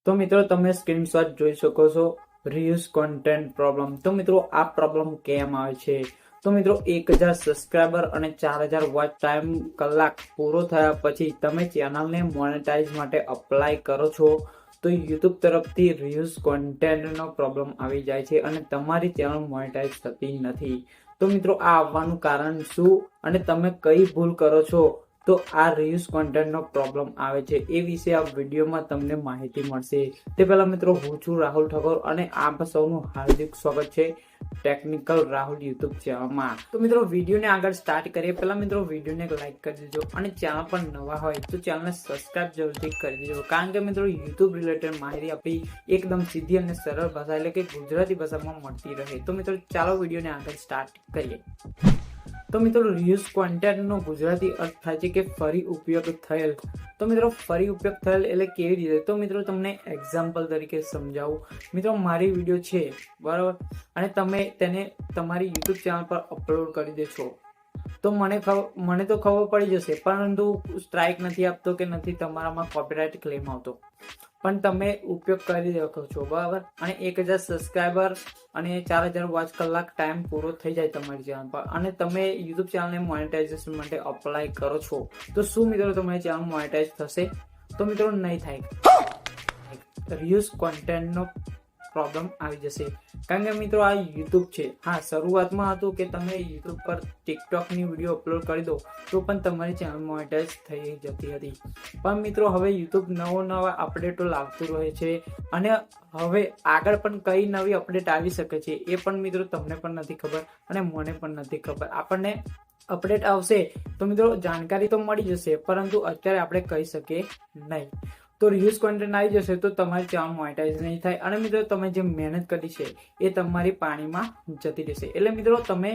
તો મિત્રો તમે સ્ક્રીનશોટ જોઈ શકો છો રીયુઝ કોન્ટેન્ટ પ્રોબ્લેમ. તો મિત્રો આ પ્રોબ્લેમ કેમ આવે છે? તો મિત્રો 1000 સબસ્ક્રાઇબર અને 4000 વોચ ટાઈમ કલાક પૂરો થયા પછી તમે ચેનલને મોનેટાઇઝ માટે અપ્લાય કરો છો તો યુટ્યુબ તરફથી રીયુઝ કોન્ટેન્ટનો પ્રોબ્લેમ આવી જાય છે અને તમારી ચેનલ મોનેટાઇઝ થતી નથી. તો મિત્રો આ આવવાનું કારણ શું અને તમે કઈ ભૂલ કરો છો તો આ રીયુઝ કોન્ટેન્ટનો પ્રોબ્લેમ આવે છે એ વિશે આ વિડીયોમાં તમને માહિતી મળશે. તે પહેલા મિત્રો હું છું રાહુલ ઠાકોર અને આપ સૌનું હાર્દિક સ્વાગત છે ટેકનિકલ રાહુલ યુટ્યુબ ચેનલમાં. તો મિત્રો વિડીયોને આગળ સ્ટાર્ટ કરીએ પહેલા મિત્રો વિડીયોને લાઈક કરી દેજો અને ચેનલ પર નવા હોય તો ચેનલને સબસ્ક્રાઇબ જરૂરથી કરી દેજો, કારણ કે મિત્રો યુટ્યુબ રિલેટેડ માહિતી આપણી એકદમ સીધી અને સરળ ભાષા એટલે કે ગુજરાતી ભાષામાં મળતી રહે. તો મિત્રો ચાલો વિડીયોને આગળ સ્ટાર્ટ કરીએ. તો મિત્રો રીયુઝ કોન્ટેન્ટનો ગુજરાતી અર્થ થાય છે કે ફરી ઉપયોગ થયેલ. તો મિત્રો ફરી ઉપયોગ થયેલ એટલે કેવી રીતે? તો મિત્રો તમને એક્ઝામ્પલ તરીકે સમજાવું. મિત્રો મારી વિડીયો છે બરાબર અને તમે તેને તમારી યુટ્યુબ ચેનલ પર અપલોડ કરી દેશો તો મને તો ખબર પડી જશે, પરંતુ સ્ટ્રાઇક નથી આપતો કે નથી તમારામાં કોપીરાઇટ ક્લેમ આવતો, પણ તમે ઉપયોગ કરી શકો છો બરાબર. અને 1000 સબસ્ક્રાઇબર અને 4000 વોચ કલાક ટાઈમ પૂરો થઈ જાય તમારી ચેનલ પર અને તમે યુટ્યુબ ચેનલને મોનેટાઇઝેશન માટે અપ્લાય કરો છો તો શું મિત્રો તમારી ચેનલ મોનેટાઇઝ થશે? તો મિત્રો નહીં થાય. રીયુઝ કોન્ટેન્ટનો પ્રોબ્લેમ આવી જશે, કારણ કે મિત્રો આ યુટ્યુબ છે. હા, શરૂઆતમાં હતું કે તમે યુટ્યુબ પર ટિકટોકની વિડીયો અપલોડ કરી દો તો પણ તમારી ચેનલ મોનેટાઇઝ થઈ જતી હતી, પણ મિત્રો હવે યુટ્યુબ નવા અપડેટો લાવતું રહે છે અને હવે આગળ પણ કઈ નવી અપડેટ આવી શકે છે એ પણ મિત્રો તમને પણ નથી ખબર અને મને પણ નથી ખબર. આપણને અપડેટ આવશે તો મિત્રો જાણકારી તો મળી જશે, પરંતુ અત્યારે આપણે કહી શકીએ નહીં. તો રીયુઝ કોન્ટેન્ટ આવી જશે તો તમારી ચેનલ મોનેટાઇઝ નહીં થાય અને મિત્રો તમે જે મહેનત કરી છે એ તમારી પાણીમાં જતી રહેશે. એટલે મિત્રો તમે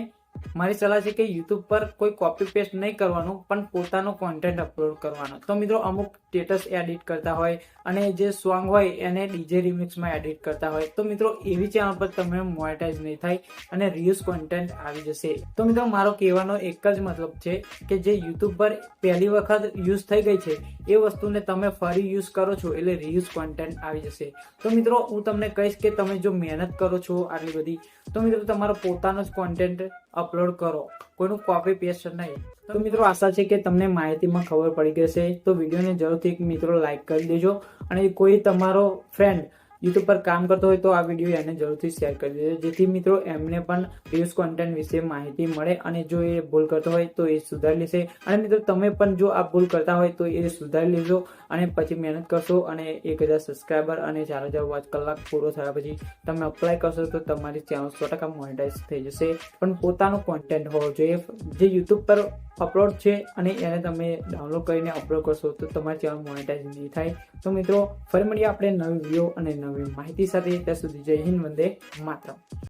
મારી સલાહ છે કે યુટ્યુબ પર કોઈ કોપી પેસ્ટ નહીં કરવાનું, પણ પોતાનો કોન્ટેન્ટ અપલોડ કરવાનો. તો મિત્રો અમુક સ્ટેટસ એડિટ કરતા હોય અને જે સોંગ હોય એને ડીજે રિમિક્સમાં એડિટ કરતા હોય તો મિત્રો એવી ચેનલ પર તમે મોનેટાઇઝ નહીં થાય અને રીયુઝ કોન્ટેન્ટ આવી જશે. તો મિત્રો મારો કહેવાનો એક જ મતલબ છે કે જે યુટ્યુબ પર પહેલી વખત યુઝ થઈ ગઈ છે એ વસ્તુને તમે ફરી યુઝ કરો છો એટલે રીયુઝ કોન્ટેન્ટ આવી જશે. તો મિત્રો હું તમને કહીશ કે તમે જો મહેનત કરો છો આટલી બધી તો મિત્રો તમારો પોતાનો જ કોન્ટેન્ટ અપલોડ કરો, કોઈનું કોપી પેસ્ટ નહીં. તો મિત્રો આશા છે કે તમને માહિતીમાં ખબર પડી ગઈ. તો વિડીયોને જરૂરથી મિત્રો લાઈક કરી દેજો અને કોઈ તમારો ફ્રેન્ડ યુટ્યુબ પર કામ કરતો હોય તો આ વિડીયો એને જરૂરથી શેર કરી દેજો, જેથી મિત્રો એમને પણ રીયુઝ કોન્ટેન્ટ વિશે માહિતી મળે અને જો એ ભૂલ કરતો હોય તો એ સુધારી લેશે. અને મિત્રો તમે પણ જો આ ભૂલ કરતા હોય તો એ સુધારી લેજો અને પછી મહેનત કરશો અને 1000 સબસ્ક્રાઇબર અને 4000 વોચ કલાક પૂરો થયા પછી તમે અપ્લાય કરશો તો તમારી ચેનલ 100% મોનેટાઇઝ થઈ જશે. પણ પોતાનો કોન્ટેન્ટ હોવો જોઈએ જે યુટ્યુબ પર અપલોડ છે અને એને તમે ડાઉનલોડ કરીને અપલોડ કરશો તો તમારી ચેનલ મોનેટાઇઝ નહીં થાય. તો મિત્રો ફરી મળીએ આપણે નવી વિડીયો અને નવી માહિતી સાથે. ત્યાં સુધી જય હિન્દ, વંદે માતરમ.